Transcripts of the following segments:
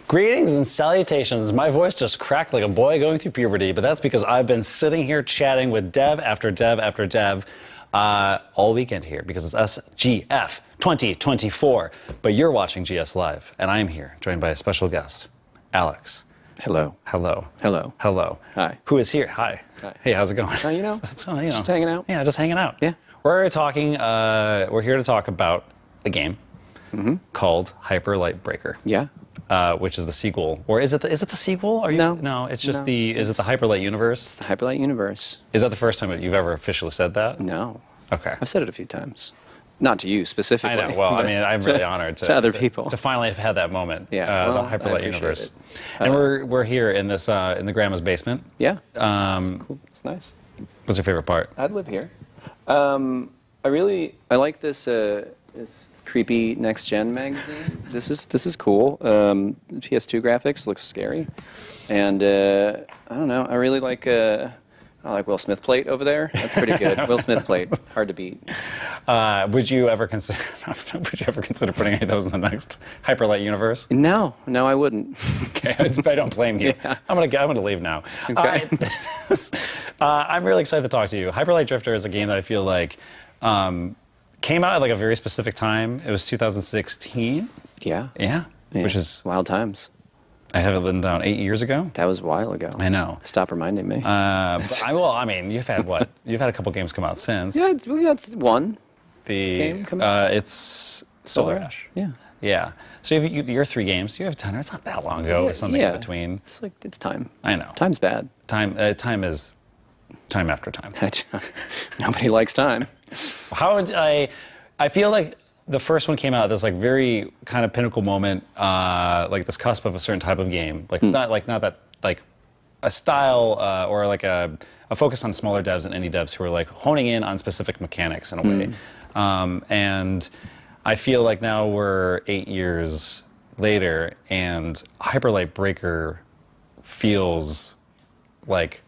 Greetings and salutations. My voice just cracked like a boy going through puberty, but that's because I've been sitting here chatting with dev after dev after dev all weekend here because it's SGF 2024. But you're watching GS Live, and I'm here, joined by a special guest, Alx. Hello. Hello. Hello. Hello. Hi. Who is here? Hi. Hi. Hey, how's it going? Just hanging out. Yeah, just hanging out. Yeah. We're talking. We're here to talk about a game called Hyper Light Breaker. Yeah. Which is the sequel, or is it the sequel? No, it's just Is it the Hyper Light universe? It's the Hyper Light universe. Is that the first time that you've ever officially said that? No. Okay. I've said it a few times. Not to you specifically. I know. Well, I mean, I'm really honored to other people to finally have had that moment. Yeah. The Hyper Light universe. And we're here in this in the grandma's basement. Yeah. It's cool. It's nice. What's your favorite part? I'd live here. I like this this creepy next gen magazine. This is cool. PS2 graphics looks scary, and I don't know. I really like. I like Will Smith plate over there. That's pretty good. Will Smith plate, hard to beat. Would you ever consider? Would you ever consider putting any of those in the next Hyper Light universe? No, I wouldn't. Okay, I don't blame you. Yeah. I'm gonna leave now. Okay. I'm really excited to talk to you. Hyper Light Drifter is a game that I feel like came out at like a very specific time. It was 2016. Yeah. Yeah. Which is wild times. I have it written down 8 years ago. That was a while ago. I know. Stop reminding me. I mean, you've had what? You've had a couple games come out since. Yeah, we got one game come out. It's Solar Ash. Yeah. Yeah. So you're 3 games. You have 10. It's not that long ago. Yeah, With something in between. It's like it's time. I know. Time's bad. Time is time after time. Nobody likes time. How would I feel like the first one came out at this like very kind of pinnacle moment, like this cusp of a certain type of game, like not that like a style or like a focus on smaller devs and indie devs who are like honing in on specific mechanics in a way. And I feel like now we're 8 years later, and Hyper Light Breaker feels like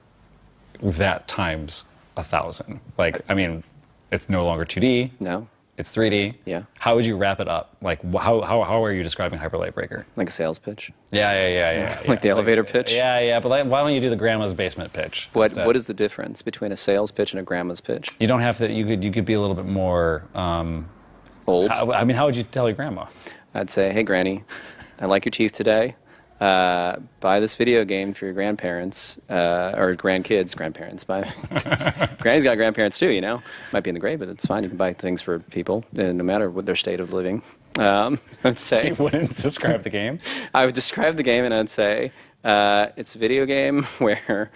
that times 1,000. Like, I mean, it's no longer 2D. No. It's 3D. Yeah. How would you wrap it up? Like, how are you describing Hyper Light Breaker? Like a sales pitch. Yeah. Like the elevator pitch. Yeah. But why don't you do the grandma's basement pitch? What is the difference between a sales pitch and a grandma's pitch? You don't have to. You could be a little bit more Old. How would you tell your grandma? I'd say, hey, Granny, I like your teeth today. Buy this video game for your grandparents or grandkids. Grandparents. Granny's got grandparents too, you know. Might be in the grave, but it's fine. You can buy things for people, no matter what their state of living. I'd say. You wouldn't describe the game? I would describe the game, and I'd say it's a video game where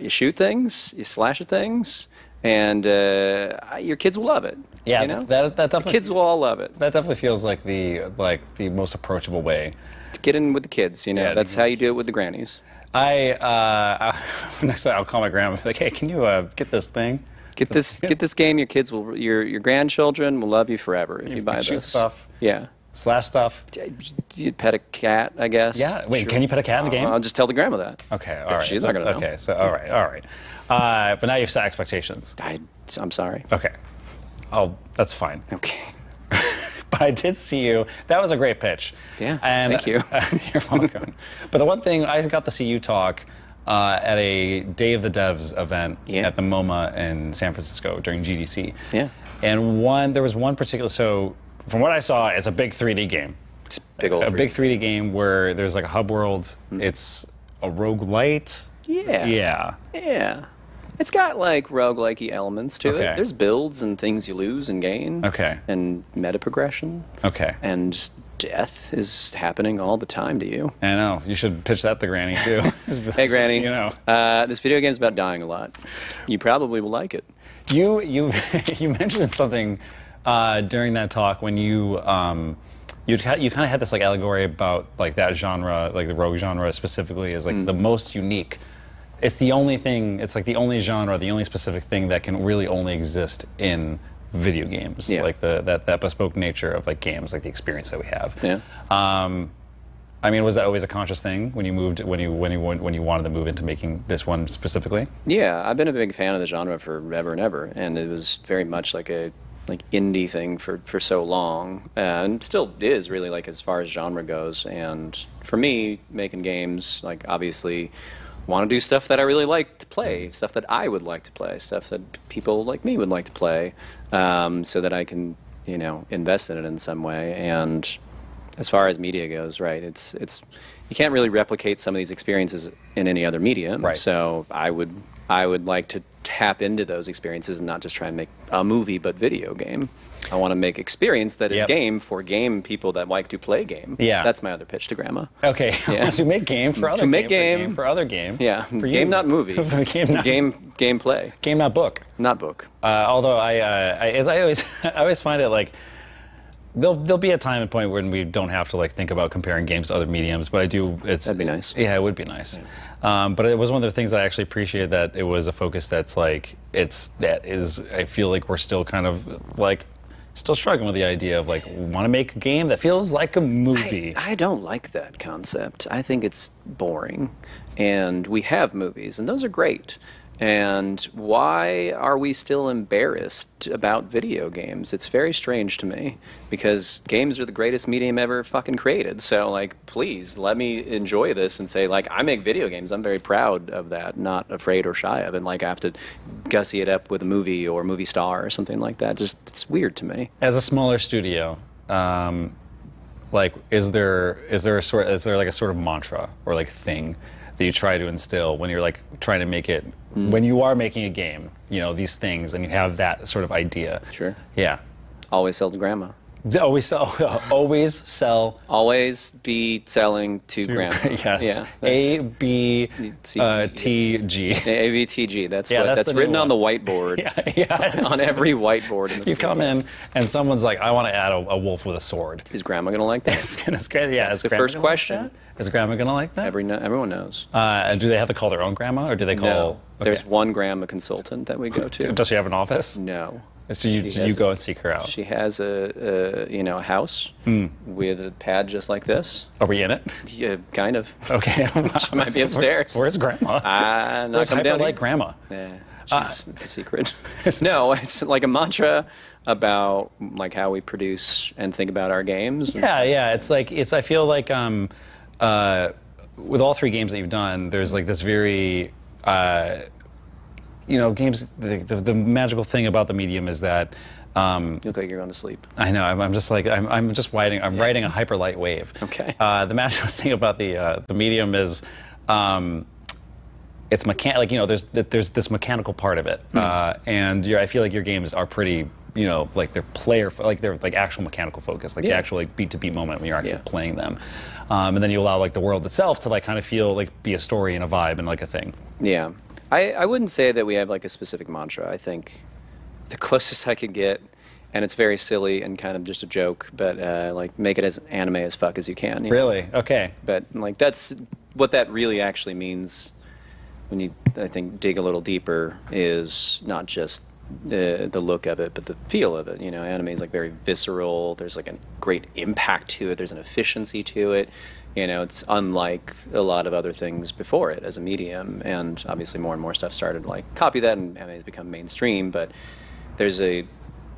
you shoot things, you slash at things, and your kids will love it. Yeah, you know? that definitely. Kids will all love it. That definitely feels like the most approachable way. Get in with the kids, you know. Yeah, that's how you do it with the grannies. Next time I'll call my grandma and be like, hey, can you get this thing? Get this game. Your kids will, your grandchildren will love you forever if you buy this. Shoot stuff. Yeah. Slash stuff. You'd pet a cat, I guess. Yeah. Wait, sure. Can you pet a cat in the game? I'll just tell the grandma that. Okay. All right. She's not gonna know. Okay. So all right. But now you've set expectations. I'm sorry. Okay. That's fine. Okay. But I did see you. That was a great pitch. Yeah, and thank you. You're welcome. But the one thing, I got to see you talk at a Day of the Devs event at the MoMA in San Francisco during GDC. Yeah. And there was one particular, so from what I saw, it's a big 3D game. It's big 3D game where there's like a hub world. It's a roguelite. Yeah. It's got like roguelike-y elements to it. There's builds and things you lose and gain. Okay. And meta progression. Okay. And death is happening all the time to you. I know. You should pitch that to Granny too. Hey, Granny. You know. This video game is about dying a lot. You probably will like it. You mentioned something during that talk when you kind of had this like allegory about like that genre, like the rogue genre specifically, is like the most unique. It's the only thing. It's like the only genre, the only specific thing that can really only exist in video games. Yeah. Like that bespoke nature of like games, like the experience that we have. Yeah. I mean, was that always a conscious thing when you wanted to move into making this one specifically? Yeah, I've been a big fan of the genre forever and ever, and it was very much like a like indie thing for so long, and still is really like as far as genre goes. And for me, making games, like obviously want to do stuff that I really like to play, stuff that I would like to play, stuff that people like me would like to play, so that I can, you know, invest in it in some way. And as far as media goes, right, it's you can't really replicate some of these experiences in any other medium. Right. So I would like to tap into those experiences and not just try and make a movie but video game. I want to make experience that is Yep. game for game people that like to play game. Yeah. That's my other pitch to Grandma. Okay. Yeah. To make game for other To make game for other game. Yeah, For game you. not movie. Game not Gameplay, game not book. not book. Although as I always I always find it like there'll be a time and point when we don't have to like think about comparing games to other mediums, but I do. That'd be nice. Yeah, it would be nice. Yeah. But it was one of the things that I actually appreciated, that it was a focus that's like I feel like we're still kind of like still struggling with the idea of like, we want to make a game that feels like a movie. I don't like that concept. I think it's boring. And we have movies, and those are great. And why are we still embarrassed about video games? It's very strange to me, because games are the greatest medium ever fucking created. So, like, please let me enjoy this and say, like, I make video games. I'm very proud of that, not afraid or shy of it. Like, I have to gussy it up with a movie or movie star or something like that. Just, it's weird to me. As a smaller studio, like, is there like a sort of mantra or like thing that you try to instill when you're like trying to make it, when you are making a game, you know, these things, and you have that sort of idea? Sure. Yeah. Always sell to Grandma. Always sell. Always sell. Always be selling to Grandma. Yes. Yeah. A B T G. ABTG. That's Yeah, what that's that's the new written on the one. whiteboard. Yeah. On every whiteboard. In the You come in and someone's like, I want to add a wolf with a sword. Is Grandma gonna like that? It's great. Yeah. That's is the Grandma first gonna like question. that? Is Grandma gonna like that? Everyone knows. And do they have to call their own grandma, or do they call? No, Okay. there's one Grandma consultant that we go to. Does she have an office? No. So you go and seek her out. She has a house with a pad just like this. Are we in it? Yeah, kind of. Okay. She might be upstairs. Where's Grandma? Not Where's coming down Hyper here. Like Grandma? Yeah, it's a secret. No, it's like a mantra about like how we produce and think about our games. Yeah. It's like I feel like with all three games that you've done, there's like this very games. The magical thing about the medium is that. You look like you're going to sleep. I know. I'm just like I'm just writing. I'm writing a hyper light wave. Okay. The magical thing about the medium is. It's like, you know, there's this mechanical part of it, and I feel like your games are pretty, you know, like they're they're like actual mechanical focus, like the actual like beat to beat moment when you're actually playing them, and then you allow like the world itself to like kind of feel like be a story and a vibe and like a thing. Yeah, I wouldn't say that we have like a specific mantra. I think the closest I could get, and it's very silly and kind of just a joke, but like make it as anime as fuck as you can. You know? Really? Okay. But like that's what that really actually means. When you, I think, dig a little deeper, is not just the look of it, but the feel of it. You know, anime is like very visceral. There's like a great impact to it. There's an efficiency to it. You know, it's unlike a lot of other things before it as a medium. And obviously, more and more stuff started to like copy that, and anime has become mainstream. But there's a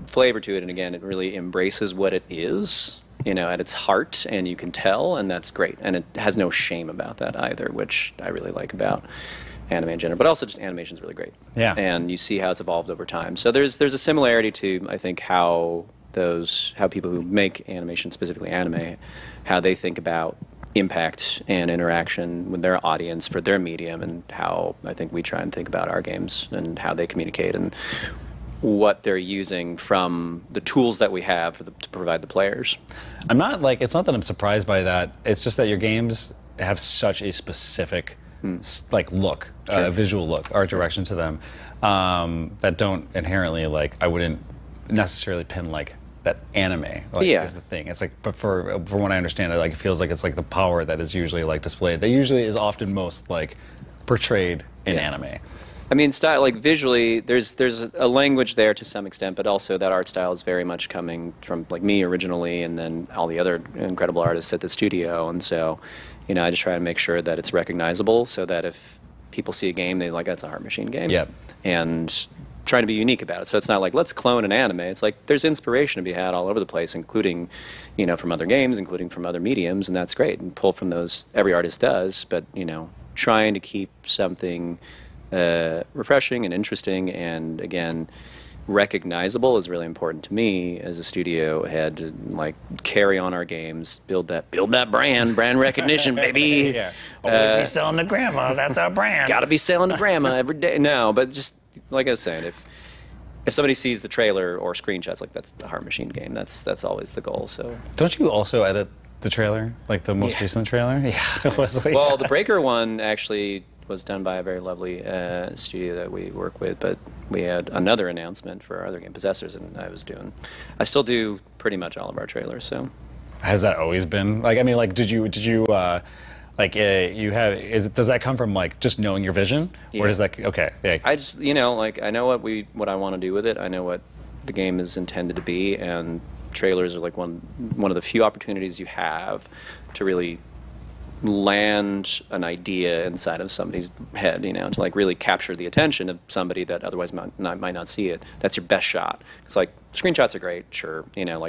flavor to it, and again, it really embraces what it is. You know, at its heart, and you can tell, and that's great. And it has no shame about that either, which I really like about anime in general, but also just animation is really great. Yeah. And you see how it's evolved over time. So there's a similarity to, I think, how people who make animation, specifically anime, how they think about impact and interaction with their audience for their medium, and how I think we try and think about our games and how they communicate and what they're using from the tools that we have to provide the players. I'm not like, it's not that I'm surprised by that. It's just that your games have such a specific like look, visual look, art direction to them, that don't inherently like, I wouldn't necessarily pin like that anime is the thing. It's like, but from what I understand, it like it feels like it's like the power that is usually like displayed. That usually is often most like portrayed in anime. I mean, style, like visually, there's a language there to some extent, but also that art style is very much coming from like me originally, and then all the other incredible artists at the studio. And so, you know, I just try to make sure that it's recognizable, so that if people see a game, they like, that's a Heart Machine game. Yep. And trying to be unique about it. So it's not like, let's clone an anime. It's like there's inspiration to be had all over the place, including, from other games, including from other mediums, and that's great. And pull from those, every artist does, but, trying to keep something refreshing and interesting and, again, recognizable is really important to me as a studio head to carry on our games, build that brand recognition, baby. Yeah. We'll be selling to grandma. That's our brand. Got to be selling to grandma every day. No, but just like I was saying, if somebody sees the trailer or screenshots, that's a Heart Machine game. That's always the goal. So don't you also edit the trailer, like the most recent trailer? Yeah, it was like. Well, the Breaker one actually was done by a very lovely studio that we work with, but we had another announcement for our other game, Possessors, and I still do pretty much all of our trailers. So has that always been did you you have does that come from just knowing your vision, or does that I just I know what I want to do with it. I know what the game is intended to be, and trailers are one of the few opportunities you have to really land an idea inside of somebody's head, to really capture the attention of somebody that otherwise might not see it. That's your best shot. It's screenshots are great, sure,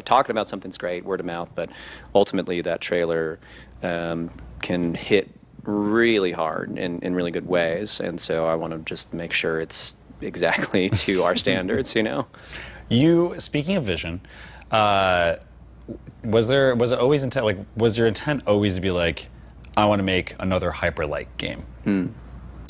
talking about something's great, word of mouth, but ultimately that trailer can hit really hard in really good ways, and so I want to just make sure it's exactly to our standards. You, speaking of vision, was it always intent? Was your intent always to be I want to make another Hyper-like game?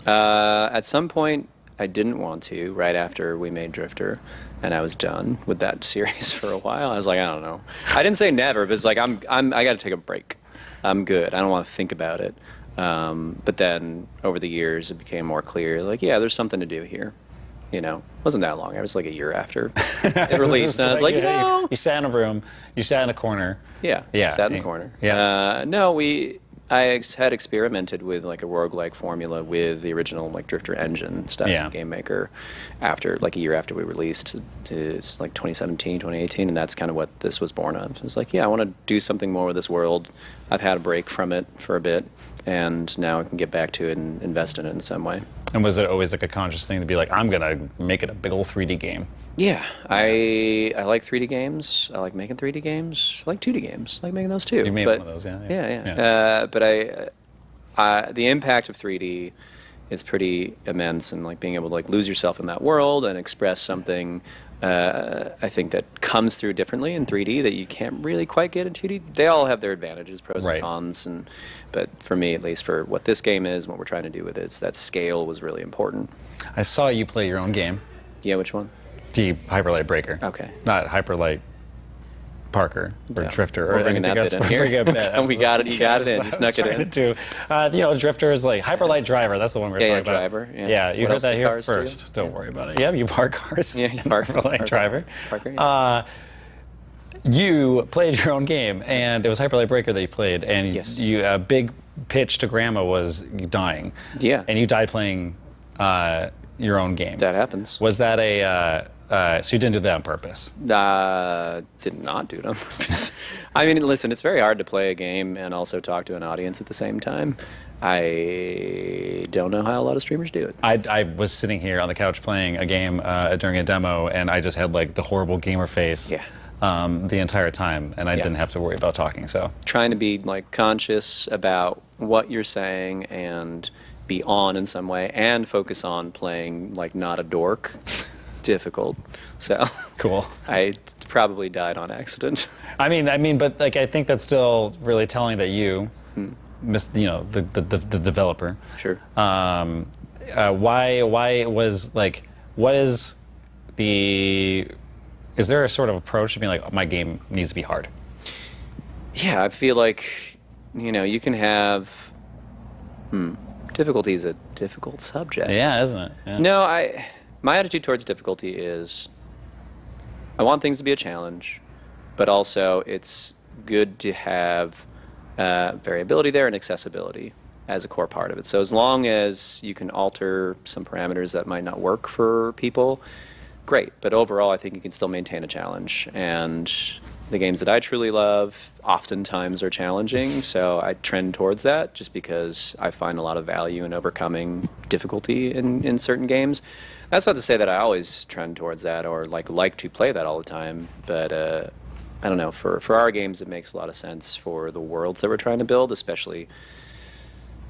At some point, I didn't want to. Right after we made Drifter, and I was done with that series for a while. I was like, I don't know. I didn't say never, but it's I got to take a break. I'm good. I don't want to think about it. But then over the years, it became more clear. There's something to do here. It wasn't that long. I was a year after it released, and I was you sat in a room, you sat in a corner. Yeah. Sat in the corner. Yeah. I had experimented with a roguelike formula with the original Drifter engine stuff in Game Maker after a year after we released. It's 2017, 2018, and that's kind of what this was born of. It was I want to do something more with this world. I've had a break from it for a bit, and now I can get back to it and invest in it in some way. And was it always a conscious thing to be I'm gonna make it a big old 3D game? Yeah, I like 3D games. I like making 3D games. I like 2D games. I like making those too. You made one of those, yeah. Yeah. But the impact of 3D is pretty immense, and being able to lose yourself in that world and express something. I think that comes through differently in 3D that you can't really quite get in 2D. They all have their advantages, pros and cons, but for me, at least for what this game is, what we're trying to do with it, that scale was really important. I saw you play your own game. Yeah, which one? The Hyperlight Breaker. Okay. Not Hyperlight Parker or Drifter. We're bringing that bit in here. We got it. You got it in. You snuck it in. Drifter is Hyperlight Driver. That's the one we were talking about. Driver. Yeah, you heard that here first. Don't worry about it. Yeah, you park cars. Yeah, you park Hyperlight Driver. Parker, yeah. You played your own game, and it was Hyperlight Breaker that you played, and you a big pitch to Grandma was dying. Yeah. And you died playing your own game. That happens. Was that so you didn't do that on purpose? Did not do it on purpose. I mean, listen, it's very hard to play a game and also talk to an audience at the same time. I don't know how a lot of streamers do it. I was sitting here on the couch playing a game during a demo, and I just had the horrible gamer face the entire time, and I didn't have to worry about talking. So trying to be conscious about what you're saying and be on in some way, and focus on playing not a dork. Difficult. So cool. I probably died on accident. I mean, but I think that's still really telling that you missed, the developer. Sure. Why was what is the? Is there a sort of approach to being my game needs to be hard? Yeah, I feel you can have. Difficulty is a difficult subject. Yeah, isn't it? Yeah. No, my attitude towards difficulty is I want things to be a challenge, but also it's good to have variability there and accessibility as a core part of it. So as long as you can alter some parameters that might not work for people, great. But overall, I think you can still maintain a challenge. And The games that I truly love oftentimes are challenging, so I trend towards that just because I find a lot of value in overcoming difficulty in certain games. That's not to say that I always trend towards that or like to play that all the time, but I don't know. For our games, it makes a lot of sense for the worlds that we're trying to build, especially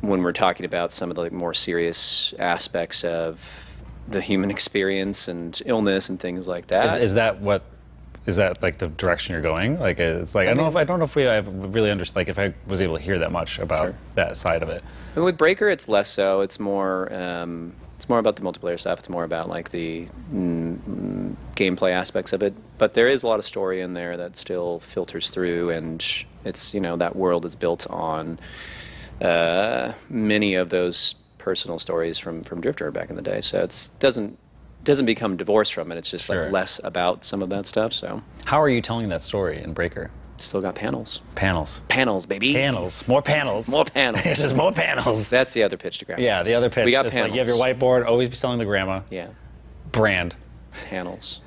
when we're talking about some of the more serious aspects of the human experience and illness and things like that. Is that like the direction you're going? Like it's like I don't know if I really understand. Like if I was able to hear that much about that side of it. And with Breaker, it's less so. It's more about the multiplayer stuff. It's more about like the gameplay aspects of it. But there is a lot of story in there that still filters through, and it's that world is built on many of those personal stories from Drifter back in the day. So it doesn't become divorced from it. It's just like less about some of that stuff. So how are you telling that story in Breaker? Still got panels. Panels, baby. More panels. It's just more panels. That's the other pitch to grandma. Yeah, the other pitch. We got it's panels. like you have your whiteboard, always be selling the grandma. Yeah. Brand. Panels.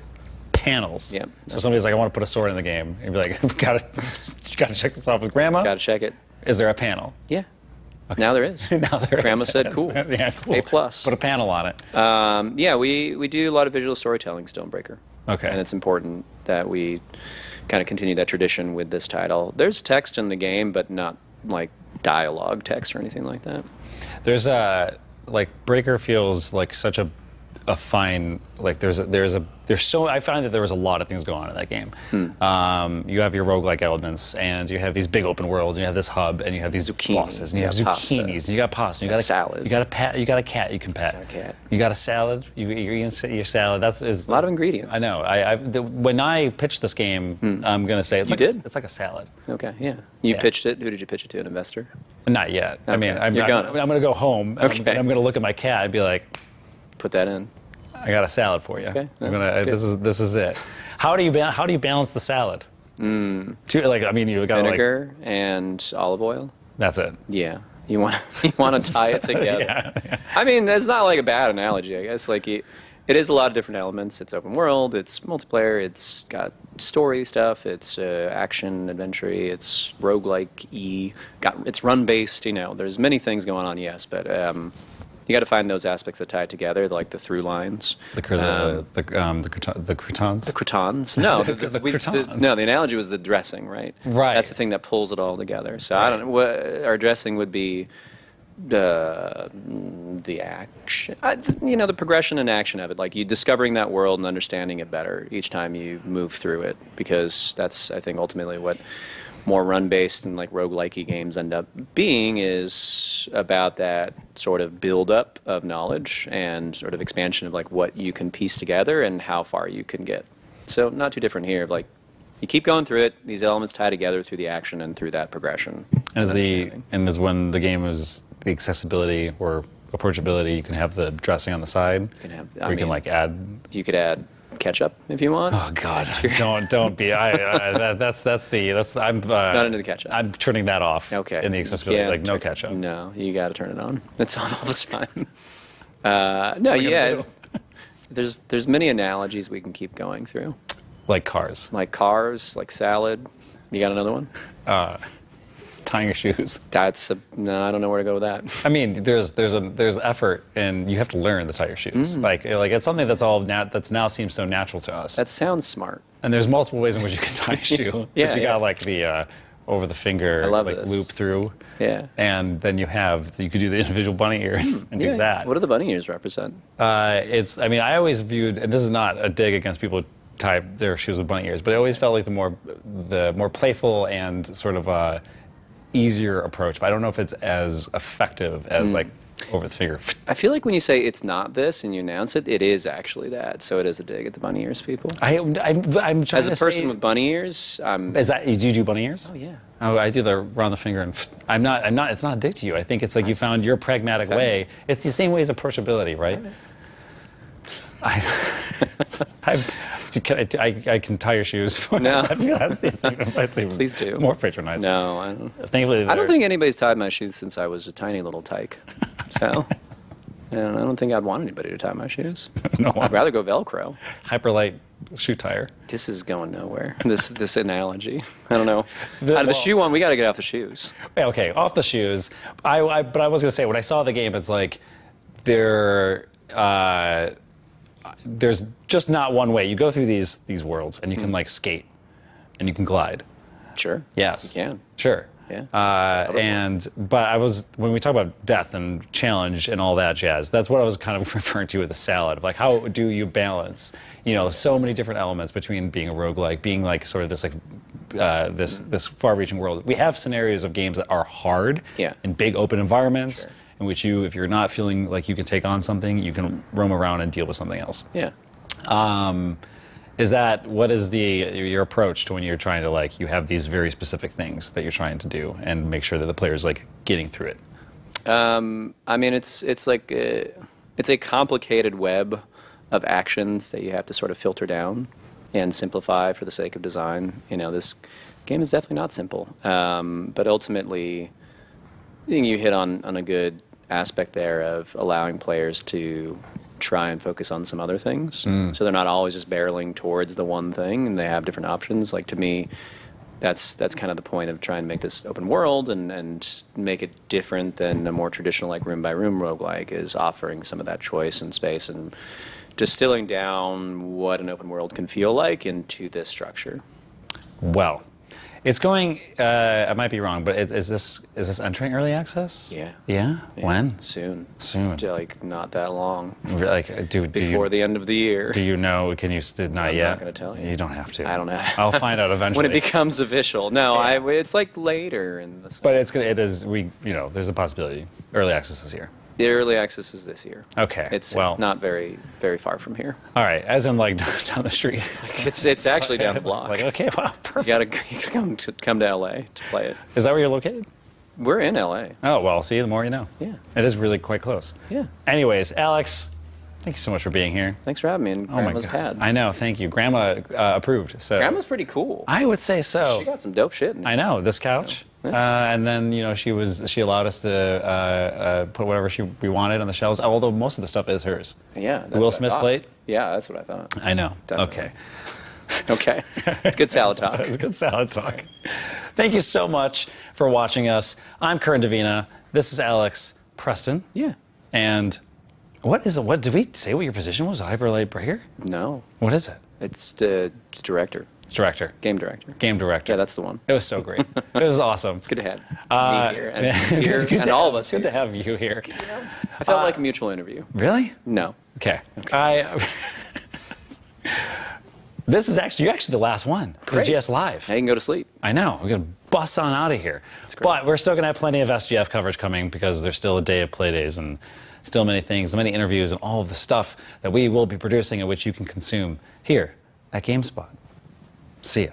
Yeah. So somebody's like, I want to put a sword in the game. And you'd be like, you gotta check this off with grandma. Gotta check it. Is there a panel? Yeah. Okay. Now there is. Grandma said cool. Yeah, cool. A+. Put a panel on it. Yeah, we do a lot of visual storytelling still in Breaker. Okay. And it's important that we kind of continue that tradition with this title. There's text in the game, but not like dialogue text or anything like that. There's like Breaker feels like such a fine, like I find that there was a lot of things going on in that game. You have your roguelike elements, and you have these big open worlds, and you have this hub, and you have these bosses, and you have zucchinis, and you got pasta, and you got a salad, you got a cat you can pet, you got a salad, you're eating your salad. That's a lot of ingredients. I know. When I pitched this game, I'm gonna say it's like a salad. Okay, yeah. You pitched it. Who did you pitch it to? An investor? Not yet. Okay. I mean, I'm gonna go home, and I'm gonna look at my cat and be like, put that in. I got a salad for you. Okay. This is it. How do you balance the salad? You got vinegar and olive oil. That's it. Yeah. You want to tie it together. Yeah. I mean, that's not like a bad analogy. I guess like it is a lot of different elements. It's open world. It's multiplayer. It's got story stuff. It's action adventure. It's roguelike. It's run based. There's many things going on. Yes, but. You got to find those aspects that tie it together, like the through lines. The croutons. The croutons. No, the analogy was the dressing, right? Right. That's the thing that pulls it all together. So I don't know. Our dressing would be the action. The progression and action of it, like you discovering that world and understanding it better each time you move through it, because that's I think ultimately what more run-based and like roguelike-y games end up being, is about that sort of build-up of knowledge and sort of expansion of like what you can piece together and how far you can get. So not too different here. Like you keep going through it, these elements tie together through the action and through that progression. As when the game is the accessibility or approachability, you can have the dressing on the side. You can add. You could add ketchup if you want. Oh God! Don't be. I'm not into the ketchup. I'm turning that off. Okay. In the accessibility, no ketchup. No, you got to turn it on. It's on all the time. There's many analogies we can keep going through. Like cars. Like salad. You got another one? Tying your shoes. No, I don't know where to go with that. I mean, there's effort, and you have to learn to tie your shoes. Like it's something that's now seems so natural to us. That sounds smart. And there's multiple ways in which you can tie a shoe. Yeah, you got like the over the finger loop through. Yeah. And then you could do the individual bunny ears and do that. What do the bunny ears represent? I always viewed, and this is not a dig against people who tie their shoes with bunny ears, but I always felt like the more playful and sort of easier approach, but I don't know if it's as effective as like over the finger. I feel like when you say it's not this and you announce it, it is actually that. So it is a dig at the bunny ears people. I'm trying as a person with bunny ears, is that, do you do bunny ears? Oh yeah. Oh, I do the around the finger, and I'm not. It's not a dig to you. I think it's like you found your pragmatic way. It's the same way as approachability, right? I can tie your shoes. No. That's even Please do. More patronizing. No, I don't. Thankfully, I don't think anybody's tied my shoes since I was a tiny little tyke. So, and I don't think I'd want anybody to tie my shoes. No, I'd rather go Velcro. Hyperlight shoe tire. This is going nowhere. This analogy. I don't know. Out of the shoe one, we got to get off the shoes. Okay, off the shoes. But I was gonna say when I saw the game, it's like there's just not one way. You go through these worlds, and you can like skate, and you can glide. Sure. Yes. You can. Sure. Yeah. But when we talk about death and challenge and all that jazz, that's what I was kind of referring to with the salad of like, how do you balance, so many different elements between being a roguelike, being like sort of this like this far-reaching world. We have scenarios of games that are hard in big open environments in which if you're not feeling like you can take on something, you can roam around and deal with something else. Yeah. What is your approach to when you're trying to you have these very specific things that you're trying to do and make sure that the player's like getting through it? I mean, it's a complicated web of actions that you have to sort of filter down and simplify for the sake of design. This game is definitely not simple, but ultimately, I think you hit on a good aspect there of allowing players to try and focus on some other things. So they're not always just barreling towards the one thing, and they have different options. Like, to me, that's kind of the point of trying to make this open world and make it different than a more traditional like room by room roguelike, is offering some of that choice and space and distilling down what an open world can feel like into this structure. Well, it's going. I might be wrong, but is this entering early access? Yeah. Yeah. When? Soon. Soon. Like, not that long. Like, before the end of the year. Do you know? Can you not yet? I'm not going to tell you. You don't have to. I don't know. I'll find out eventually. When it becomes official. No, it's like later in the summer. But it is. There's a possibility. Early access this year. The early access is this year. Okay. It's not very, very far from here. All right. As in, like, down the street. It's actually down the block. Like, okay, wow, perfect. You gotta come to LA to play it. Is that where you're located? We're in LA. Oh, well, see, the more you know. Yeah. It is really quite close. Yeah. Anyways, Alx, thank you so much for being here. Thanks for having me in Grandma's pad. I know, thank you. Grandma approved. So Grandma's pretty cool. I would say so. She got some dope shit in it. I know, this couch. So, yeah. And then, she allowed us to put whatever we wanted on the shelves, although most of the stuff is hers. Yeah. The Will Smith plate? Yeah, that's what I thought. I know. Definitely. Okay. Okay. It's good salad talk. It's good salad talk. Thank you so much for watching us. I'm Curran Davina. This is Alx Preston. Yeah. And what did we say what your position was? Hyperlight Breaker? No. What is it? It's the director. Director. Game director. Game director. Yeah, that's the one. It was so great. It was awesome. It's good to have me here and all of us here. Good to have you here. I felt like a mutual interview. Really? No. Okay. This is actually the last one for Great. GS Live. Now you can go to sleep. I know. We're going to bust on out of here. That's great. But we're still going to have plenty of SGF coverage coming because there's still a day of play days and still many things, many interviews, and all of the stuff that we will be producing and which you can consume here at GameSpot. See ya.